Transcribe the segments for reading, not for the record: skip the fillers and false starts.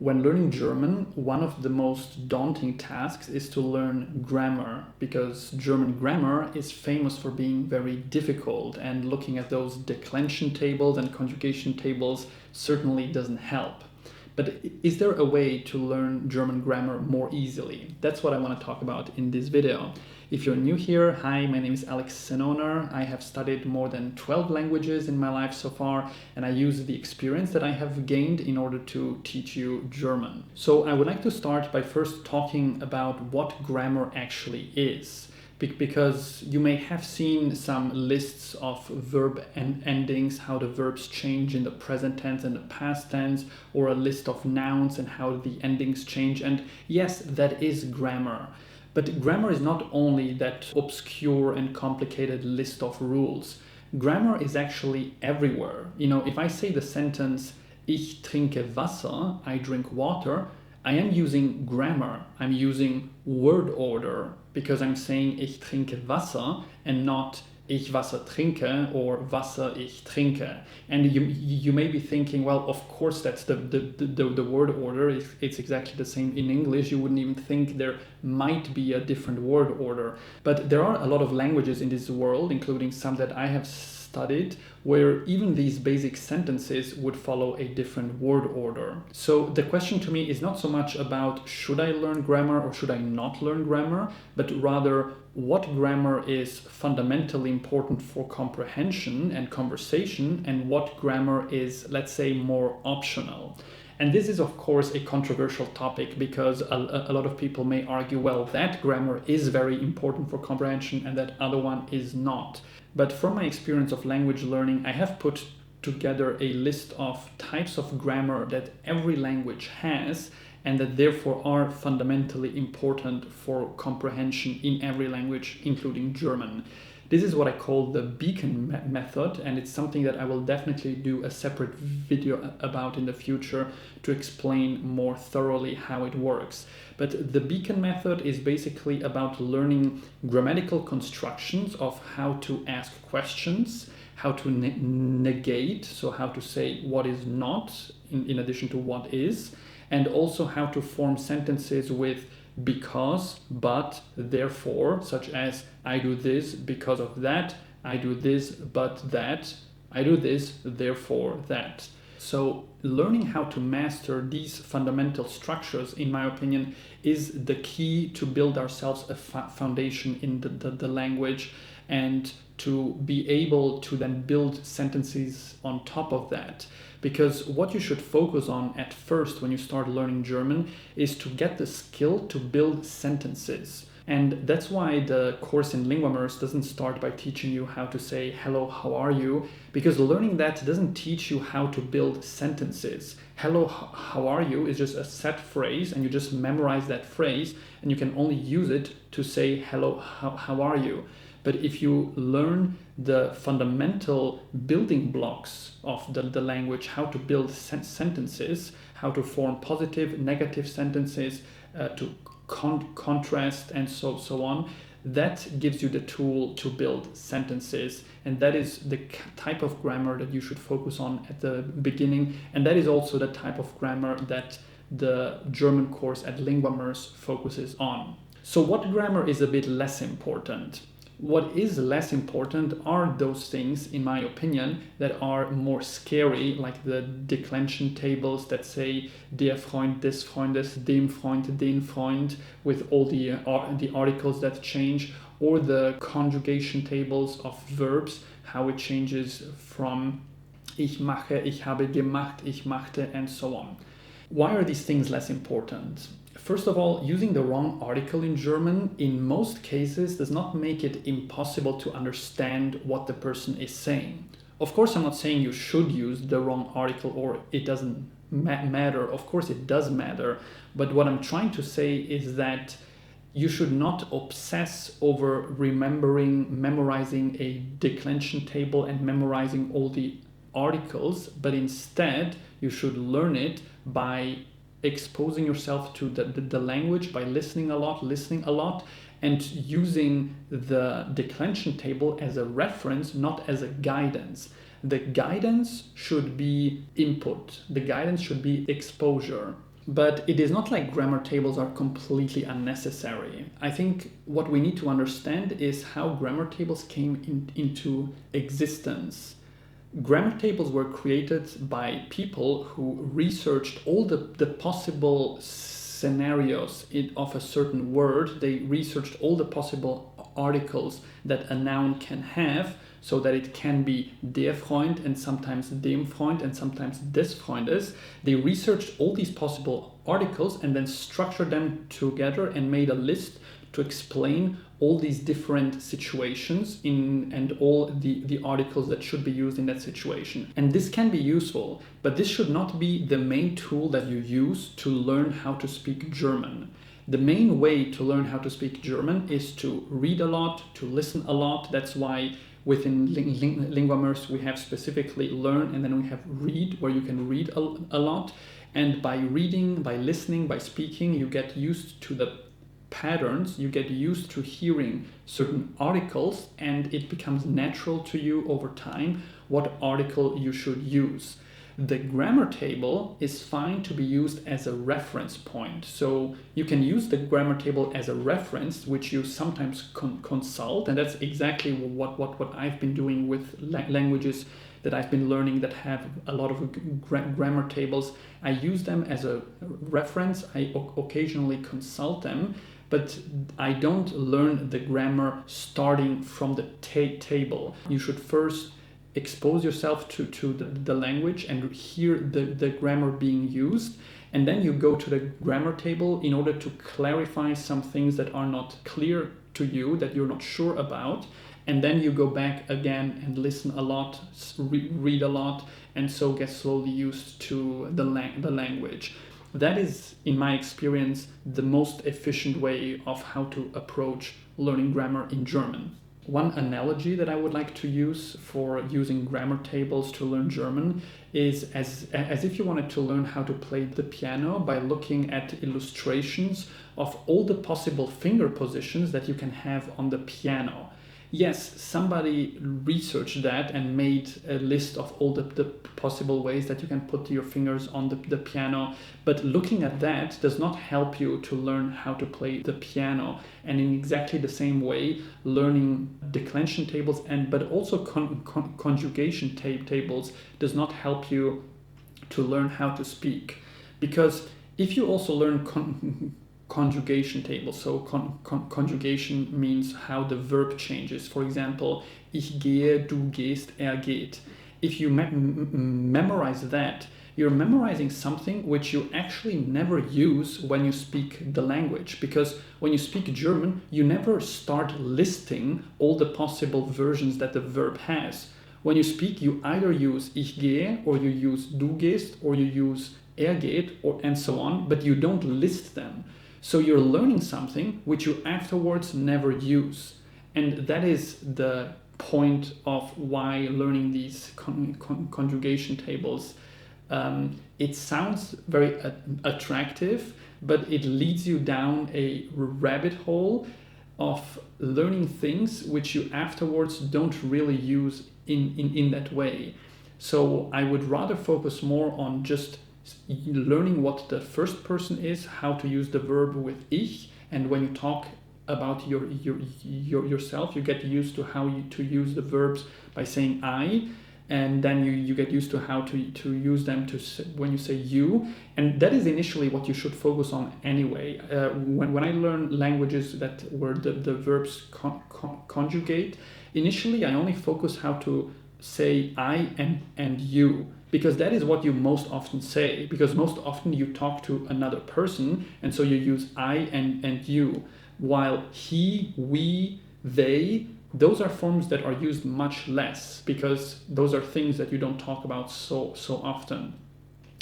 When learning German, one of the most daunting tasks is to learn grammar, because German grammar is famous for being very difficult, and looking at those declension tables and conjugation tables certainly doesn't help. But is there a way to learn German grammar more easily? That's what I want to talk about in this video. If you're new here, hi, my name is Alex Senoner. I have studied more than 12 languages in my life so far, and I use the experience that I have gained in order to teach you German. So I would like to start by first talking about what grammar actually is. Because you may have seen some lists of verb endings, how the verbs change in the present tense and the past tense, or a list of nouns and how the endings change. And yes, that is grammar. But grammar is not only that obscure and complicated list of rules. Grammar is actually everywhere. If I say the sentence, Ich trinke Wasser, I drink water, I am using grammar. I'm using word order because I'm saying ich trinke Wasser and not ich Wasser trinke or Wasser ich trinke. And you may be thinking, well, of course that's the word order. It's exactly the same in English. You wouldn't even think there might be a different word order. But there are a lot of languages in this world, including some that I have studied, where even these basic sentences would follow a different word order. So the question to me is not so much about should I learn grammar or should I not learn grammar, but rather what grammar is fundamentally important for comprehension and conversation and what grammar is, let's say, more optional. And this is, of course, a controversial topic because a lot of people may argue, well, that grammar is very important for comprehension and that other one is not. But from my experience of language learning, I have put together a list of types of grammar that every language has and that therefore are fundamentally important for comprehension in every language, including German. This is what I call the beacon method, and it's something that I will definitely do a separate video about in the future to explain more thoroughly how it works. But the beacon method is basically about learning grammatical constructions of how to ask questions, how to negate, so how to say what is not in addition to what is, and also how to form sentences with because, but, therefore, such as I do this because of that, I do this but that, I do this therefore that. So learning how to master these fundamental structures, in my opinion, is the key to build ourselves a foundation in the language and to be able to then build sentences on top of that. Because what you should focus on at first when you start learning German is to get the skill to build sentences. And that's why the course in LinguaMers doesn't start by teaching you how to say, hello, how are you? Because learning that doesn't teach you how to build sentences. Hello, how are you is just a set phrase, and you just memorize that phrase, and you can only use it to say, hello, how are you? But if you learn the fundamental building blocks of the language, how to build sentences, how to form positive, negative sentences, to contrast and so on, that gives you the tool to build sentences. And that is the type of grammar that you should focus on at the beginning. And that is also the type of grammar that the German course at LinguaMers focuses on. So what grammar is a bit less important? What is less important are those things, in my opinion, that are more scary, like the declension tables that say der Freund, des Freundes, dem Freund, den Freund, with all the articles that change, or the conjugation tables of verbs, how it changes from ich mache, ich habe gemacht, ich machte, and so on. Why are these things less important? First of all, using the wrong article in German in most cases does not make it impossible to understand what the person is saying. Of course, I'm not saying you should use the wrong article or it doesn't matter. Of course, it does matter. But what I'm trying to say is that you should not obsess over memorizing a declension table and memorizing all the articles, but instead you should learn it by exposing yourself to the language, by listening a lot, and using the declension table as a reference, not as a guidance. The guidance should be input. The guidance should be exposure. But it is not like grammar tables are completely unnecessary. I think what we need to understand is how grammar tables came into existence. Grammar tables were created by people who researched all the possible scenarios of a certain word. They researched all the possible articles that a noun can have, so that it can be der Freund and sometimes dem Freund and sometimes des Freundes. They researched all these possible articles and then structured them together and made a list to explain all these different situations and all the articles that should be used in that situation. And this can be useful, but this should not be the main tool that you use to learn how to speak German. The main way to learn how to speak German is to read a lot, to listen a lot. That's why within LinguaMers we have specifically learn, and then we have read, where you can read a lot. And by reading, by listening, by speaking, you get used to the patterns, you get used to hearing certain articles, and it becomes natural to you over time what article you should use. The grammar table is fine to be used as a reference point. So you can use the grammar table as a reference, which you sometimes consult, and that's exactly what I've been doing with languages that I've been learning that have a lot of grammar tables. I use them as a reference. I occasionally consult them, but I don't learn the grammar starting from the table. You should first expose yourself to the language and hear the grammar being used, and then you go to the grammar table in order to clarify some things that are not clear to you, that you're not sure about, and then you go back again and listen a lot, read a lot, and so get slowly used to the language. That is, in my experience, the most efficient way of how to approach learning grammar in German. One analogy that I would like to use for using grammar tables to learn German is as if you wanted to learn how to play the piano by looking at illustrations of all the possible finger positions that you can have on the piano. Yes, somebody researched that and made a list of all the possible ways that you can put your fingers on the piano, but looking at that does not help you to learn how to play the piano. And in exactly the same way, learning declension tables but also conjugation tables does not help you to learn how to speak. Because if you also learn conjugation table. So conjugation means how the verb changes. For example, ich gehe, du gehst, geht. If you memorize that, you're memorizing something which you actually never use when you speak the language. Because when you speak German, you never start listing all the possible versions that the verb has. When you speak, you either use ich gehe, or you use du gehst, or you use geht, and so on, but you don't list them. So you're learning something which you afterwards never use. And that is the point of why learning these conjugation tables. It sounds very attractive, but it leads you down a rabbit hole of learning things which you afterwards don't really use in that way. So I would rather focus more on just learning what the first person is, how to use the verb with ich, and when you talk about yourself, you get used to how to use the verbs by saying I, and then you get used to how to use them when you say you, and that is initially what you should focus on anyway. When I learn languages that where the verbs conjugate, initially I only focus how to say I and you, because that is what you most often say, because most often you talk to another person, and so you use I and you, while he, we, they, those are forms that are used much less, because those are things that you don't talk about so often.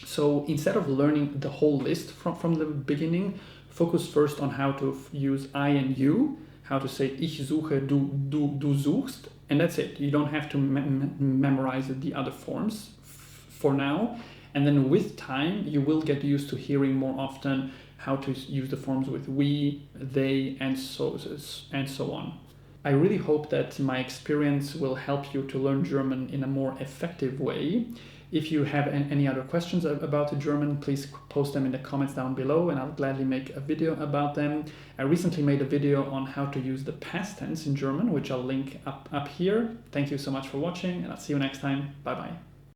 So instead of learning the whole list from the beginning, focus first on how to use I and you, how to say ich suche, du suchst, and that's it. You don't have to memorize the other forms for now, and then with time you will get used to hearing more often how to use the forms with we, they, and so on. I really hope that my experience will help you to learn German in a more effective way. If you have any other questions about the German, please post them in the comments down below and I'll gladly make a video about them. I recently made a video on how to use the past tense in German, which I'll link up here. Thank you so much for watching and I'll see you next time. Bye bye.